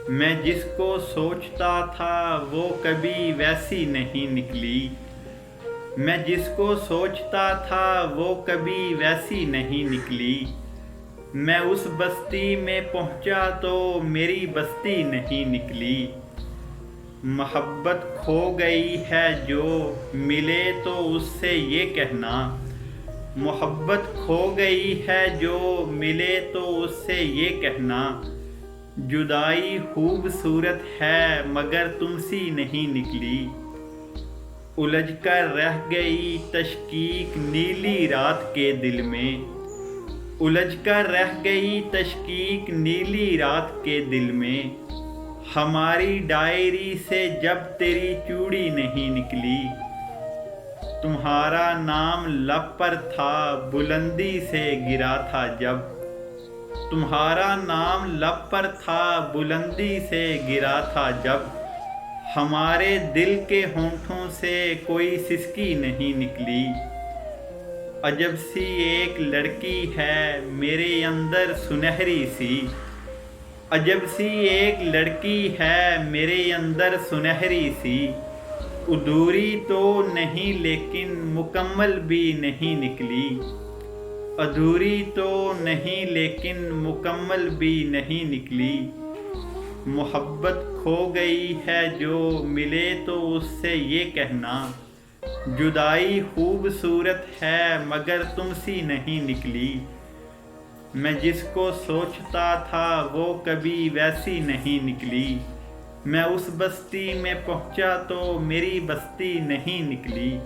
میں جس کو سوچتا تھا وہ کبھی ویسی نہیں نکلی، میں جس کو سوچتا تھا وہ کبھی ویسی نہیں نکلی۔ میں اس بستی میں پہنچا تو میری بستی نہیں نکلی۔ محبت کھو گئی ہے جو ملے تو اس سے یہ کہنا، محبت کھو گئی ہے جو ملے تو اس سے یہ کہنا، جدائی خوبصورت ہے مگر تم سی نہیں نکلی۔ الجھ کر رہ گئی تشکیک نیلی رات کے دل میں، الجھ کر رہ گئی تشکیک نیلی رات کے دل میں، ہماری ڈائری سے جب تیری چوڑی نہیں نکلی۔ تمہارا نام لب پر تھا بلندی سے گرا تھا جب، تمہارا نام لب پر تھا بلندی سے گرا تھا جب، ہمارے دل کے ہونٹوں سے کوئی سسکی نہیں نکلی۔ عجب سی ایک لڑکی ہے میرے اندر سنہری سی، عجب سی ایک لڑکی ہے میرے اندر سنہری سی، ادھوری تو نہیں لیکن مکمل بھی نہیں نکلی، ادھوری تو نہیں لیکن مکمل بھی نہیں نکلی۔ محبت کھو گئی ہے جو ملے تو اس سے یہ کہنا، جدائی خوبصورت ہے مگر تم سی نہیں نکلی۔ میں جس کو سوچتا تھا وہ کبھی ویسی نہیں نکلی، میں اس بستی میں پہنچا تو میری بستی نہیں نکلی۔